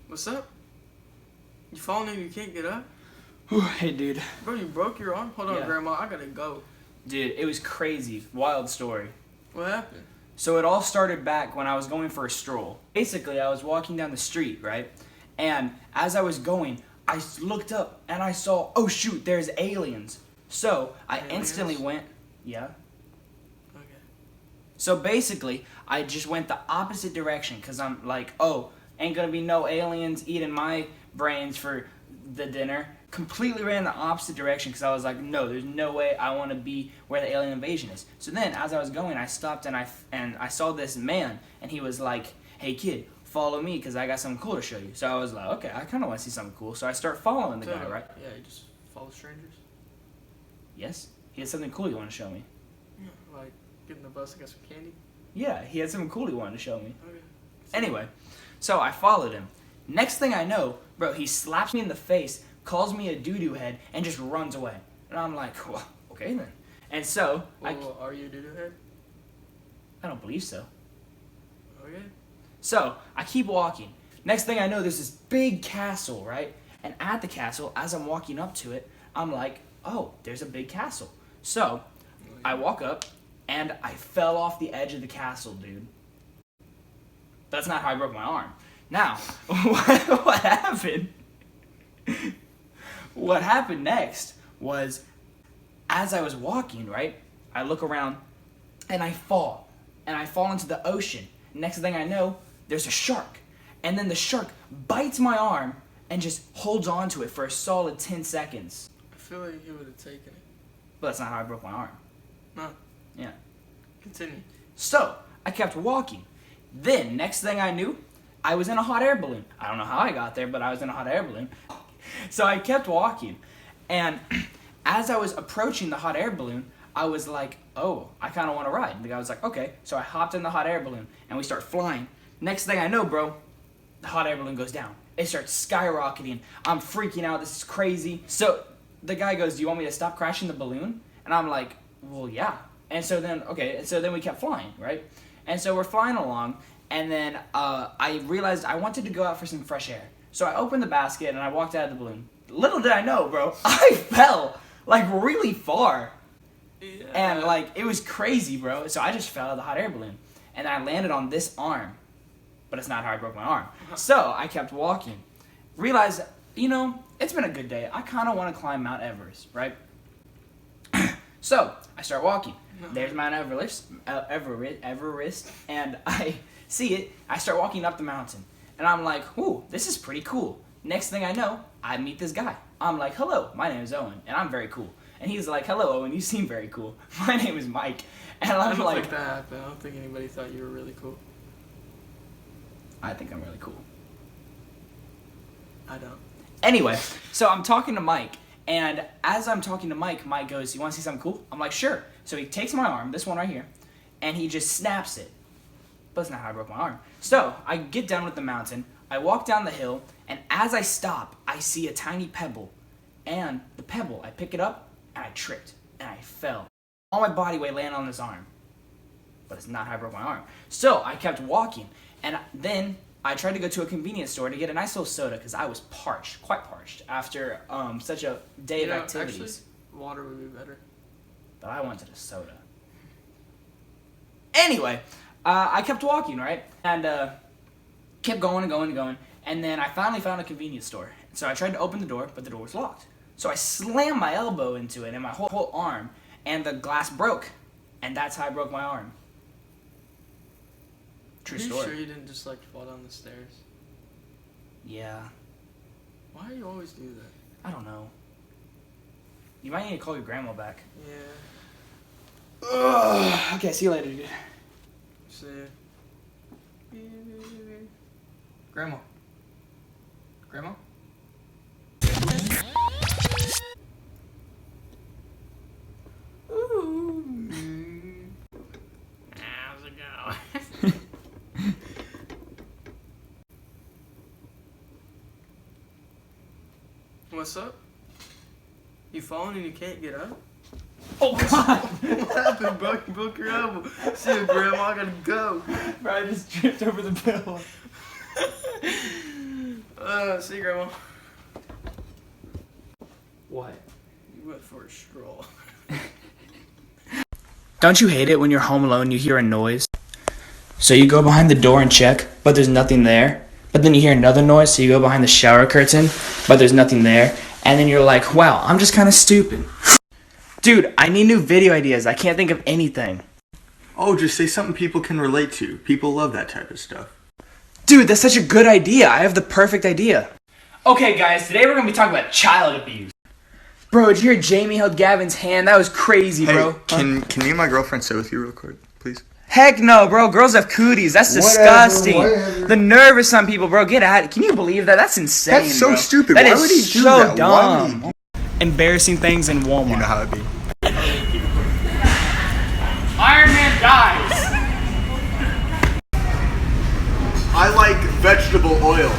What's up? You falling and you can't get up? Hey, dude. Bro, you broke your arm? Hold on, Yeah. Grandma. I gotta go. Dude, it was crazy. Wild story. What happened? So it all started back when I was going for a stroll. Basically, I was walking down the street, right? And as I was going, I looked up and I saw, oh shoot, there's aliens. So I instantly went, yeah. Okay. So basically, I just went the opposite direction because I'm like, oh, ain't gonna be no aliens eating my brains for the dinner. Completely ran the opposite direction because I was like, no, there's no way I want to be where the alien invasion is. So then, as I was going, I stopped and I saw this man, and he was like, hey kid, follow me because I got something cool to show you. So I was like, okay, I kind of want to see something cool. So I start following the guy, right? Yeah, you just follow strangers? Yes? He had something cool he wanted to show me. Yeah, like getting the bus and get some candy? Yeah, he had something cool he wanted to show me. Okay. Anyway, so I followed him. Next thing I know, bro, he slaps me in the face, calls me a doo-doo head, and just runs away. And I'm like, well, okay then. And so, Well, are you a doo-doo head? I don't believe so. Okay. So, I keep walking. Next thing I know, there's this big castle, right? And at the castle, as I'm walking up to it, I'm like, oh, there's a big castle. So, I walk up, and I fell off the edge of the castle, dude. That's not how I broke my arm. Now, what happened? What happened next was, as I was walking, right, I look around, and I fall. And I fall into the ocean. Next thing I know, there's a shark. And then the shark bites my arm and just holds on to it for a solid 10 seconds. I feel like you would have taken it. But that's not how I broke my arm. No. Yeah. Continue. So, I kept walking. Then, next thing I knew, I was in a hot air balloon. I don't know how I got there, but I was in a hot air balloon. So I kept walking. And as I was approaching the hot air balloon, I was like, oh, I kind of want to ride. And the guy was like, okay. So I hopped in the hot air balloon, and we start flying. Next thing I know, bro, the hot air balloon goes down. It starts skyrocketing. I'm freaking out. This is crazy. So the guy goes, do you want me to stop crashing the balloon? And I'm like, well, yeah. And so then, okay, so then we kept flying, right? And so we're flying along, and then I realized I wanted to go out for some fresh air. So I opened the basket, and I walked out of the balloon. Little did I know, bro, I fell, like, really far. Yeah. And, like, it was crazy, bro. So I just fell out of the hot air balloon. And I landed on this arm. But it's not how I broke my arm. So I kept walking. Realized, you know, it's been a good day. I kind of want to climb Mount Everest, right? So I start walking. There's Mount Everest, and I see it. I start walking up the mountain. And I'm like, ooh, this is pretty cool. Next thing I know, I meet this guy. I'm like, hello, my name is Owen, and I'm very cool. And he's like, hello, Owen, you seem very cool. My name is Mike. And I I'm don't like, think that happened. I don't think anybody thought you were really cool. I think I'm really cool. I don't. Anyway, so I'm talking to Mike, and as I'm talking to Mike, Mike goes, you want to see something cool? I'm like, sure. So he takes my arm, this one right here, and he just snaps it. But that's not how I broke my arm. So I get down with the mountain, I walk down the hill, and as I stop, I see a tiny pebble. And the pebble, I pick it up, and I tripped, and I fell. All my body weight landed on this arm. But it's not how I broke my arm. So I kept walking, and then I tried to go to a convenience store to get a nice little soda because I was parched, quite parched, after such a day of activities. Actually, water would be better. But I wanted a soda. Anyway, I kept walking, right? And kept going and going and going. And then I finally found a convenience store. So I tried to open the door, but the door was locked. So I slammed my elbow into it and my whole arm, and the glass broke. And that's how I broke my arm. True story. Are you sure you didn't just like fall down the stairs? Yeah. Why do you always do that? I don't know. You might need to call your grandma back. Yeah. Ugh. Okay, see you later, dude. See ya. Grandma. Grandma? Ooh. How's it going? What's up? You falling and you can't get up? Oh, God! What happened, bro? You broke your elbow. See you, Grandma. I gotta go. Bro, I just tripped over the pillow. See, Grandma. What? You went for a stroll. Don't you hate it when you're home alone and you hear a noise? So you go behind the door and check, but there's nothing there. But then you hear another noise, so you go behind the shower curtain, but there's nothing there. And then you're like, wow, I'm just kind of stupid. Dude, I need new video ideas. I can't think of anything. Oh, just say something people can relate to. People love that type of stuff. Dude, that's such a good idea. I have the perfect idea. Okay, guys, today we're going to be talking about child abuse. Bro, did you hear Jamie held Gavin's hand? That was crazy, bro. Can me and my girlfriend sit with you real quick, please? Heck no, bro. Girls have cooties. That's disgusting. The nerve of some people, bro. Get out. Can you believe that? That's insane, That's so bro. stupid. That Why is would he do so that? Why would he dumb. Embarrassing things in Walmart. You know how it'd be. Iron Man dies. I like vegetable oil.